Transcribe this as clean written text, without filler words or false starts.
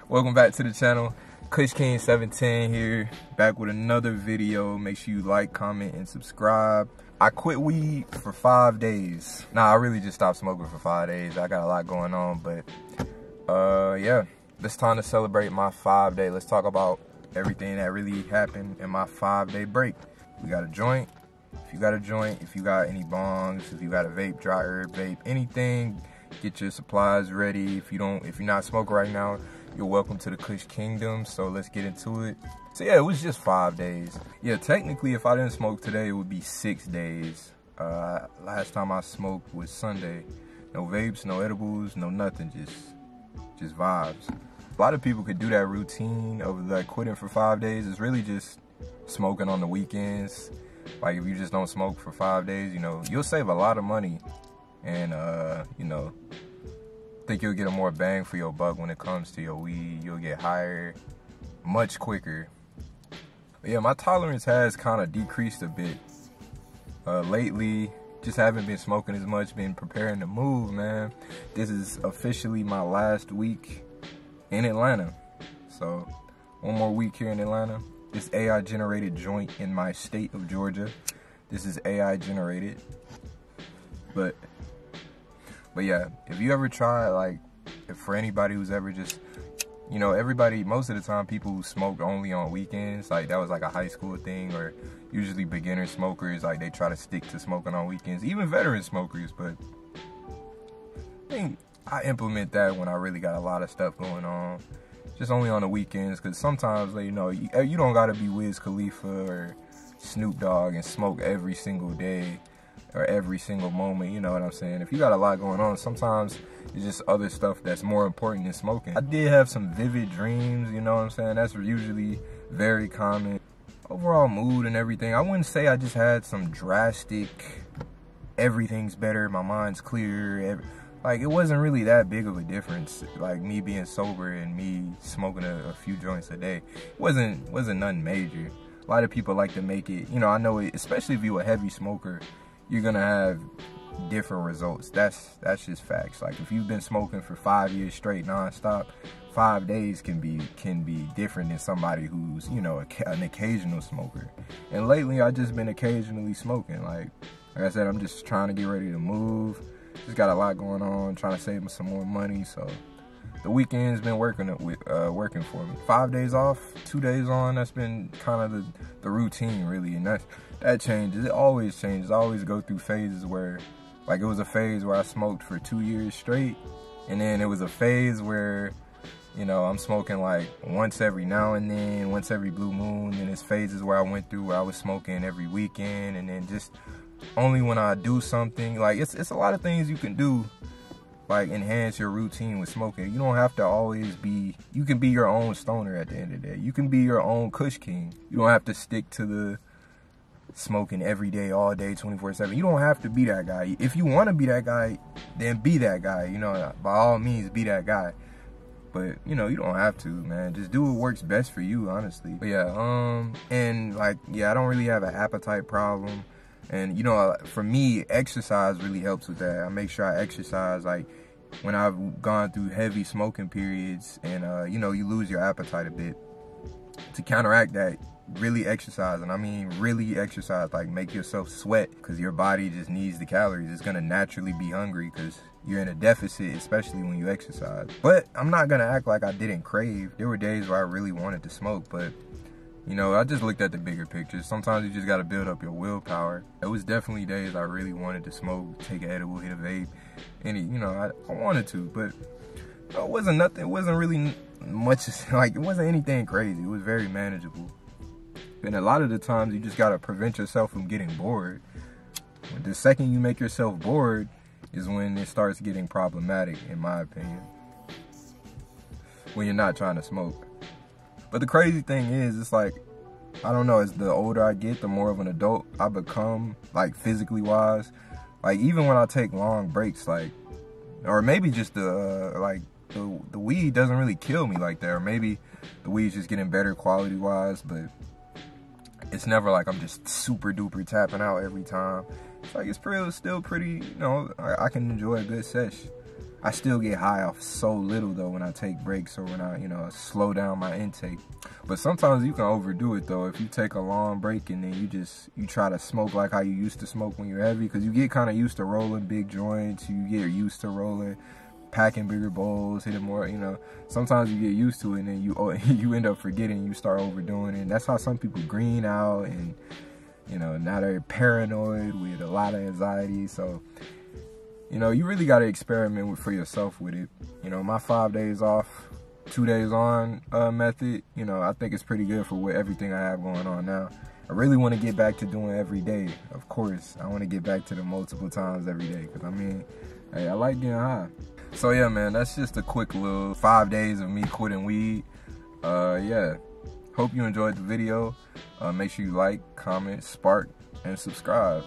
Welcome back to the channel. Kush King 17 here, back with another video. Make sure you like, comment, and subscribe. I quit weed for 5 days. Nah, I really just stopped smoking for 5 days. I got a lot going on, but yeah, it's time to celebrate my 5-day. Let's talk about everything that really happened in my 5-day break. We got a joint. If you got a joint, if you got any bongs, if you got a vape, dry herb vape, anything, get your supplies ready. If you're not smoking right now, you're welcome to the Kush Kingdom. So let's get into it. So yeah, it was just 5 days. Yeah, technically, if I didn't smoke today, it would be 6 days. Last time I smoked was Sunday. No vapes, no edibles, no nothing, just vibes. A lot of people could do that routine of like quitting for 5 days. It's really just smoking on the weekends. Like if you just don't smoke for 5 days, you know, you'll save a lot of money, and you know, think you'll get a more bang for your buck when it comes to your weed. You'll get higher much quicker. But yeah, my tolerance has kind of decreased a bit lately. Just haven't been smoking as much, been preparing to move, man. This is officially my last week in Atlanta. So one more week here in Atlanta. This AI generated joint in my state of Georgia. This is AI generated. But yeah, if you ever try, like, if for anybody who's ever just, you know, most of the time people who smoke only on weekends, like that was like a high school thing, or usually beginner smokers, like they try to stick to smoking on weekends, even veteran smokers. But I think I implement that when I really got a lot of stuff going on. Just only on the weekends, because sometimes, like, you know, you don't gotta be Wiz Khalifa or Snoop Dogg and smoke every single day or every single moment, you know what I'm saying? If you got a lot going on, sometimes it's just other stuff that's more important than smoking. I did have some vivid dreams, you know what I'm saying? That's usually very common. Overall mood and everything, I wouldn't say I just had some drastic, everything's better, my mind's clear, like, it wasn't really that big of a difference, like me being sober and me smoking a few joints a day. It wasn't nothing major. A lot of people like to make it, you know, I know it, especially if you're a heavy smoker, you're gonna have different results. That's just facts. Like if you've been smoking for 5 years straight nonstop, 5 days can be different than somebody who's, you know, an occasional smoker. And lately I just been occasionally smoking. Like I said, I'm just trying to get ready to move. Just got a lot going on, trying to save some more money. So the weekend's been working for me. 5 days off, 2 days on. That's been kind of the routine, really. And that changes. It always changes. I always go through phases where, like, it was a phase where I smoked for 2 years straight, and then it was a phase where, you know, I'm smoking like once every now and then, once every blue moon. And there's phases where I went through where I was smoking every weekend, and then just only when I do something. Like it's a lot of things you can do, like enhance your routine with smoking. You don't have to always be, you can be your own stoner at the end of the day. You can be your own Kush King. You don't have to stick to the smoking every day, all day, 24/7. You don't have to be that guy. If you want to be that guy, then be that guy. You know, by all means, be that guy. But, you know, you don't have to, man. Just do what works best for you, honestly. But yeah, and like, yeah, I don't really have an appetite problem. And, you know, for me, exercise really helps with that. I make sure I exercise, like, when I've gone through heavy smoking periods and, you know, you lose your appetite a bit. To counteract that, really exercise. And I mean really exercise, like make yourself sweat, because your body just needs the calories. It's going to naturally be hungry because you're in a deficit, especially when you exercise. But I'm not going to act like I didn't crave. There were days where I really wanted to smoke, but you know, I just looked at the bigger picture. Sometimes you just got to build up your willpower. It was definitely days I really wanted to smoke, take an edible, hit a vape. And, you know, I wanted to, but you know, it wasn't nothing. It wasn't really much, like, it wasn't anything crazy. It was very manageable. And a lot of the times you just got to prevent yourself from getting bored. The second you make yourself bored is when it starts getting problematic, in my opinion. When you're not trying to smoke. But the crazy thing is, it's like, I don't know, as the older I get, the more of an adult I become, like physically wise. Like even when I take long breaks, like, or maybe just the weed doesn't really kill me like that, or maybe the weed's just getting better quality wise, but it's never like I'm just super duper tapping out every time. It's like it's still pretty, you know, I can enjoy a good sesh. I still get high off so little though when I take breaks or when I, you know, slow down my intake. But sometimes you can overdo it though. If you take a long break and then you try to smoke like how you used to smoke when you're heavy, because you get kind of used to rolling big joints, you get used to rolling, packing bigger bowls, hitting more, you know. Sometimes you get used to it and then you end up forgetting, you start overdoing it. And that's how some people green out, and you know, now they're paranoid with a lot of anxiety. So, you know, you really got to experiment for yourself with it. You know, my 5 days off, 2 days on method, you know, I think it's pretty good for everything I have going on now. I really want to get back to doing every day, of course. I want to get back to the multiple times every day, because I mean, hey, I like getting high. So yeah, man, that's just a quick little 5 days of me quitting weed. Yeah, hope you enjoyed the video. Make sure you like, comment, spark, and subscribe.